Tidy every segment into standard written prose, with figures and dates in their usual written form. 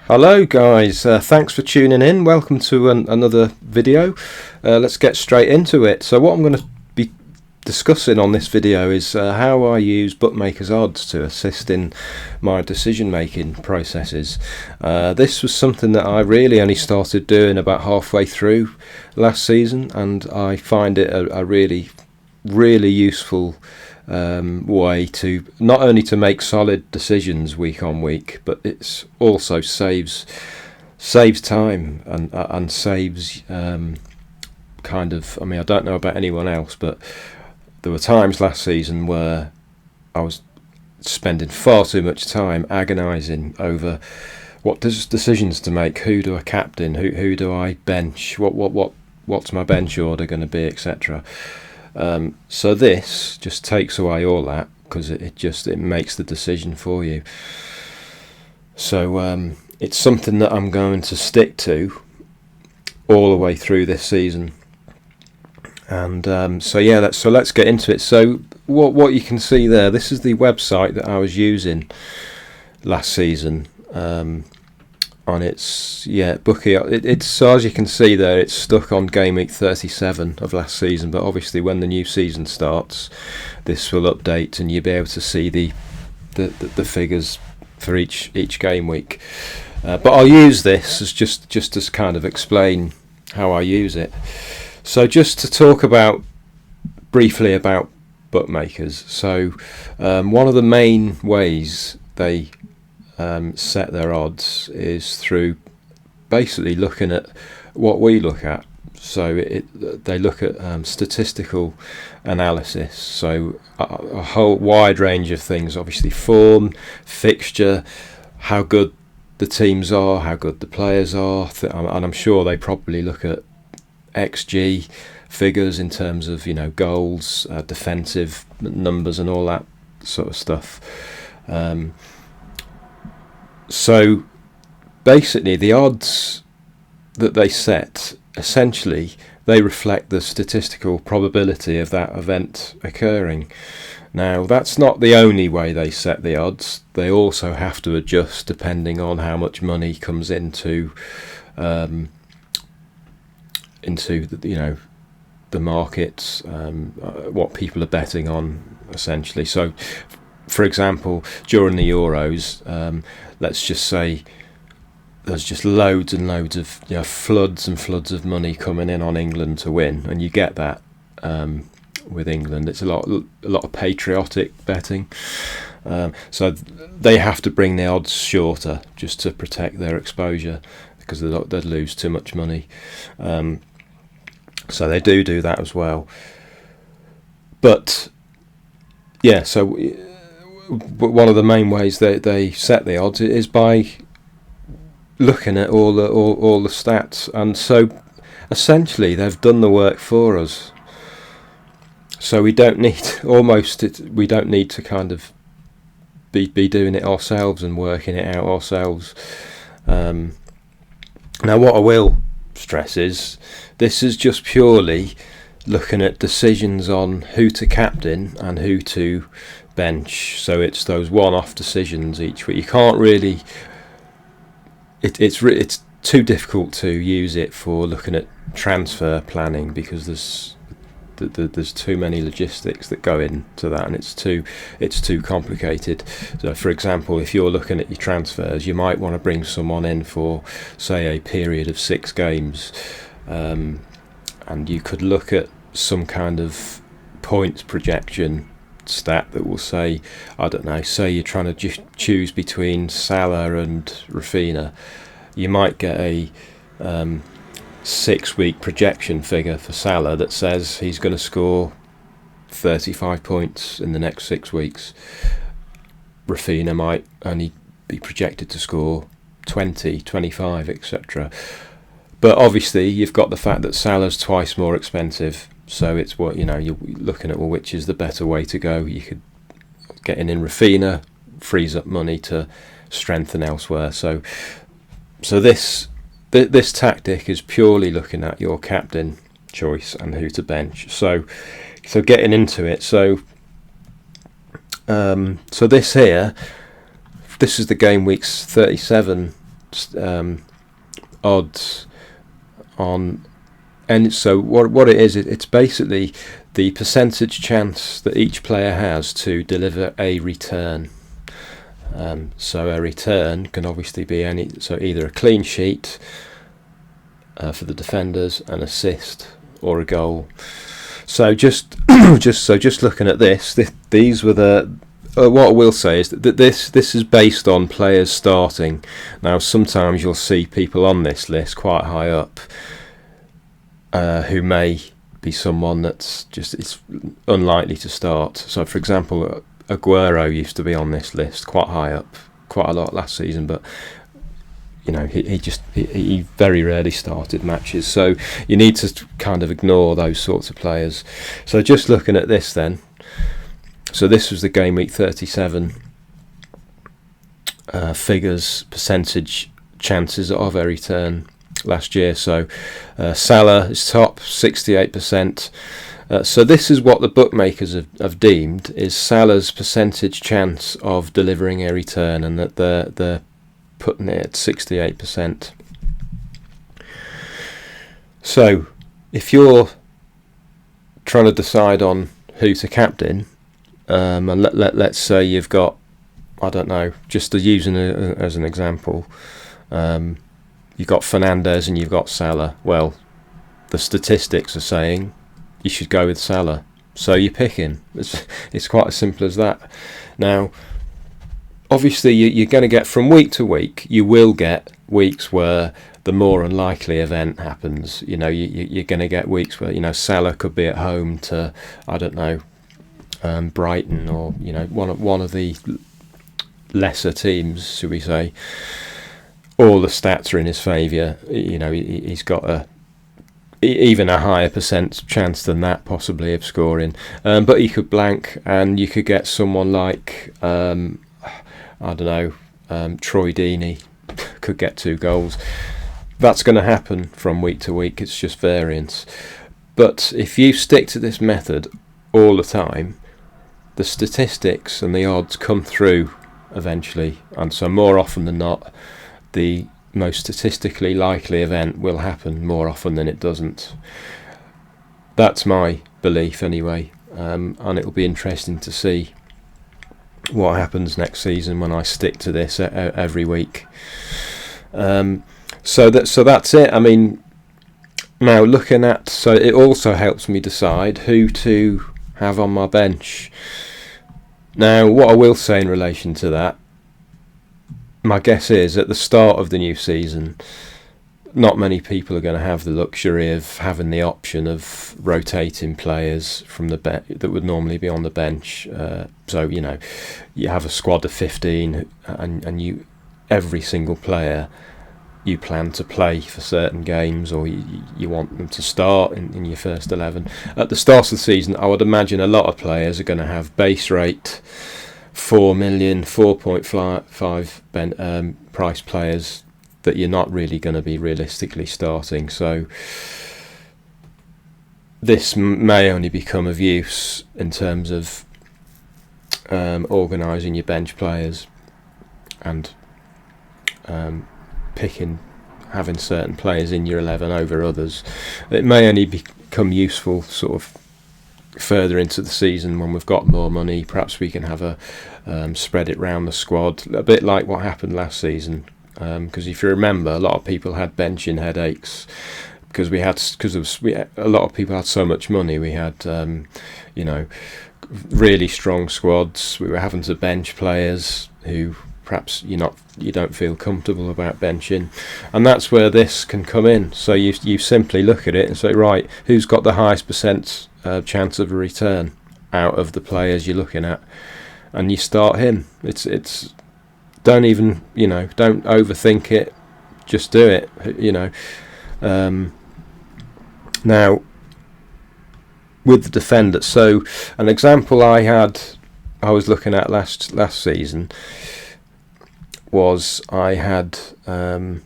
Hello guys, thanks for tuning in. Welcome to another video. Let's get straight into it. So what I'm going to be discussing on this video is how I use bookmakers odds to assist in my decision making processes. This was something that I really only started doing about halfway through last season, and I find it a really useful way to not only to make solid decisions week on week, but it's also saves time and saves kind of, I mean, I don't know about anyone else, but there were times last season where I was spending far too much time agonising over what decisions to make. Who do I captain? Who do I bench? What's my bench order going to be, etc. So this just takes away all that, because it makes the decision for you. So it's something that I'm going to stick to all the way through this season. And so let's get into it. So what you can see there, this is the website that I was using last season. On its bookie, it's so as you can see there, it's stuck on game week 37 of last season, but obviously when the new season starts, this will update and you'll be able to see the figures for each game week. But I'll use this as just to kind of explain how I use it. So just to talk briefly about bookmakers. So one of the main ways they set their odds is through basically looking at what we look at. So they look at statistical analysis, so a whole wide range of things, obviously form, fixture, how good the teams are, how good the players are, and I'm sure they probably look at XG figures in terms of, goals, defensive numbers and all that sort of stuff. So basically the odds that they set, essentially they reflect the statistical probability of that event occurring. Now that's not the only way they set the odds. They also have to adjust depending on how much money comes into the markets, what people are betting on, essentially. So for example, during the Euros, let's just say there's just loads and loads of floods and floods of money coming in on England to win, and you get that with England. It's a lot of patriotic betting, so they have to bring the odds shorter just to protect their exposure, because they'd lose too much money. So they do that as well. But yeah, so one of the main ways they set the odds is by looking at all the stats, and so essentially they've done the work for us. So we don't need to kind of be doing it ourselves and working it out ourselves. Now what I will stress is this is just purely looking at decisions on who to captain and who to bench. So it's those one-off decisions each week. You can't really. It's too difficult to use it for looking at transfer planning, because there's too many logistics that go into that, and it's too complicated. So for example, if you're looking at your transfers, you might want to bring someone in for, say, a period of 6 games, and you could look at some kind of points projection stat that will say, I don't know, say you're trying to choose between Salah and Rafinha, you might get a 6-week projection figure for Salah that says he's going to score 35 points in the next 6 weeks. Rafinha might only be projected to score 20, 25, etc. But obviously you've got the fact that Salah's twice more expensive, so it's what you're looking at, well, which is the better way to go. You could getting in Rafinha frees up money to strengthen elsewhere. So this tactic is purely looking at your captain choice and who to bench. So getting into it. So this is the game weeks 37 odds on. And so what it is, it's basically the percentage chance that each player has to deliver a return. So a return can obviously be either a clean sheet for the defenders, an assist, or a goal. So just looking at this, these were the. What I will say is that this is based on players starting. Now sometimes you'll see people on this list quite high up who may be someone that's it's unlikely to start. So for example, Aguero used to be on this list quite high up, quite a lot last season, but he very rarely started matches. So you need to kind of ignore those sorts of players. So just looking at this then, so this was the game week 37 figures, percentage chances of a return last year. So Salah is top, 68%. So this is what the bookmakers have deemed is Salah's percentage chance of delivering a return, and that they're putting it at 68%. So if you're trying to decide on who to captain, and let's say you've got, I don't know, just to use as an example, you've got Fernandes and you've got Salah. Well, the statistics are saying you should go with Salah, so you pick him. It's quite as simple as that. Now, obviously, you're going to get from week to week. You will get weeks where the more unlikely event happens. You're going to get weeks where Salah could be at home to, I don't know, Brighton, or one of the lesser teams, should we say. All the stats are in his favour. He's got even a higher percent chance than that, possibly, of scoring. But he could blank, and you could get someone like I don't know, Troy Deeney could get 2 goals. That's going to happen from week to week. It's just variance. But if you stick to this method all the time, the statistics and the odds come through eventually, and so more often than not, the most statistically likely event will happen more often than it doesn't. That's my belief anyway, and it'll be interesting to see what happens next season when I stick to this every week. So that's it. I mean, now looking at, so it also helps me decide who to have on my bench. Now, what I will say in relation to that, my guess is at the start of the new season, not many people are going to have the luxury of having the option of rotating players from the that would normally be on the bench. So you have a squad of 15, and every single player you plan to play for certain games, or you want them to start in your first 11. At the start of the season, I would imagine a lot of players are going to have base rate 4 million, 4.5 price players that you're not really going to be realistically starting. So this may only become of use in terms of organising your bench players and having certain players in your 11 over others. It may only become useful sort of further into the season when we've got more money. Perhaps we can have spread it round the squad, a bit like what happened last season. Because if you remember, a lot of people had benching headaches because a lot of people had so much money. We had really strong squads. We were having to bench players who perhaps you don't feel comfortable about benching, and that's where this can come in. So you simply look at it and say, right, who's got the highest percent chance of a return out of the players you're looking at, and you start him. It's don't even don't overthink it, just do it. Now with the defenders, so an example I was looking at last season was I had a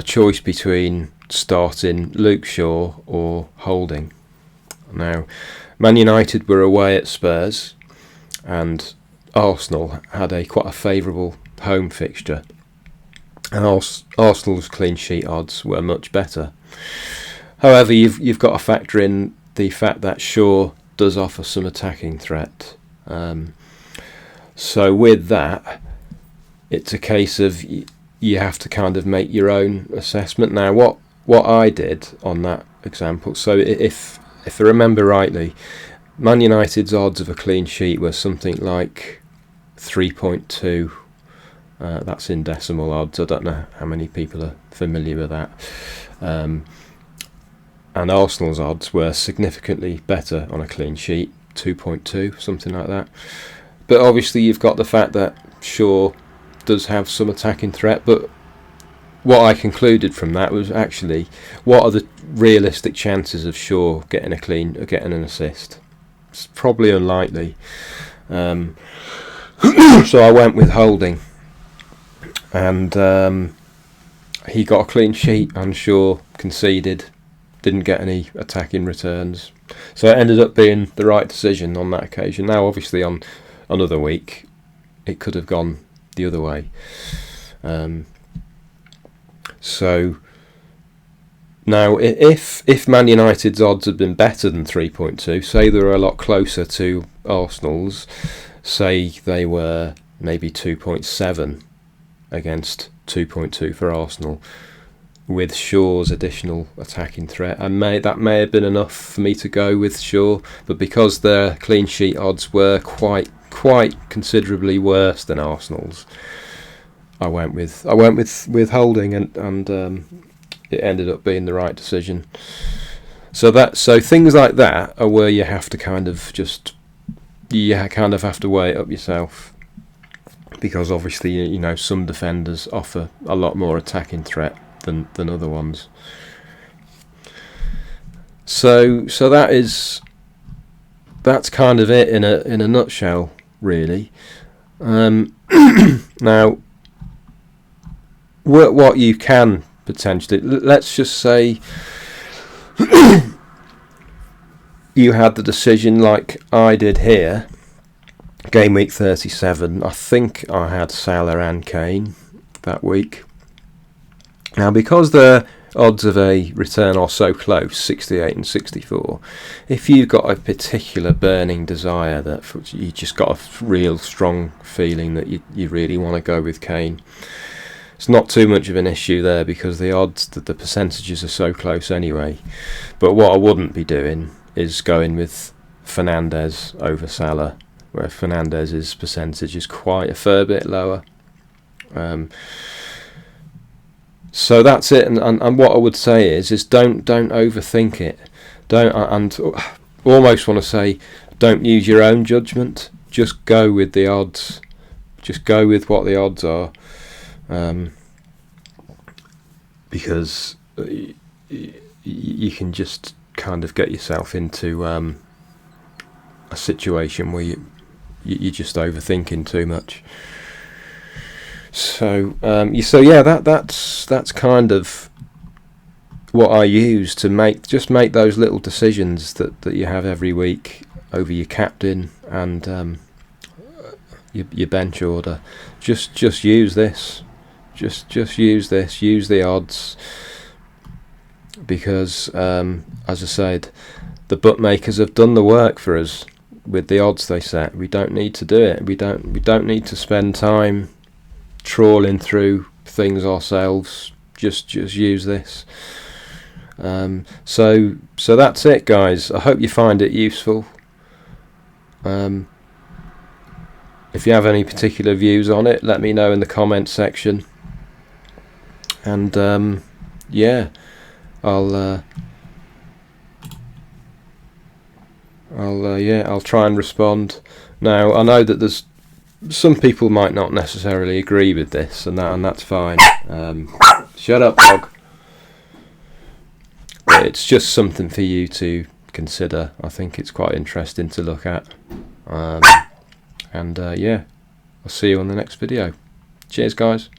choice between starting Luke Shaw or Holding. Now, Man United were away at Spurs, and Arsenal had quite a favourable home fixture. and Arsenal's clean sheet odds were much better. However, you've got to factor in the fact that Shaw does offer some attacking threat. So with that, it's a case of you have to kind of make your own assessment. Now, what I did on that example, so if I remember rightly, Man United's odds of a clean sheet were something like 3.2. That's in decimal odds. I don't know how many people are familiar with that. And Arsenal's odds were significantly better on a clean sheet, 2.2, something like that. But obviously you've got the fact that Shaw does have some attacking threat, but what I concluded from that was actually, what are the realistic chances of Shaw getting getting an assist? It's probably unlikely. So I went with Holding, and he got a clean sheet and Shaw conceded, didn't get any attacking returns. So it ended up being the right decision on that occasion. Now obviously on another week it could have gone the other way. So now if Man United's odds had been better than 3.2, say they were a lot closer to Arsenal's, say they were maybe 2.7 against 2.2 for Arsenal, with Shaw's additional attacking threat, that may have been enough for me to go with Shaw, but because their clean sheet odds were quite considerably worse than Arsenal's, I went with Holding, and it ended up being the right decision. So things like that are where you have to kind of have to weigh it up yourself, because obviously some defenders offer a lot more attacking threat than other ones. So that's kind of it in a nutshell, really. Now, what you can potentially, let's just say you had the decision like I did here, game week 37. I think I had Salah and Kane that week. Now, because the odds of a return are so close, 68 and 64, if you've got a particular burning desire that you just got a real strong feeling that you really want to go with Kane, it's not too much of an issue there, because the odds, that the percentages are so close anyway. But what I wouldn't be doing is going with Fernandes over Salah, where Fernandes's percentage is quite a fair bit lower. So that's it, and what I would say is don't overthink it. And almost want to say, don't use your own judgment. Just go with the odds. Just go with what the odds are, because you can just kind of get yourself into a situation where you're just overthinking too much. So that's kind of what I use to make those little decisions that you have every week over your captain and your bench order. Just use this. Just use this. Use the odds, because as I said, the bookmakers have done the work for us with the odds they set. We don't need to do it. We don't need to spend time trawling through things ourselves. Just use this. So that's it, guys. I hope you find it useful. If you have any particular views on it, let me know in the comments section. And I'll try and respond. Now, I know that there's some people might not necessarily agree with this, and that's fine. Shut up, dog. But it's just something for you to consider. I think it's quite interesting to look at. I'll see you on the next video. Cheers, guys.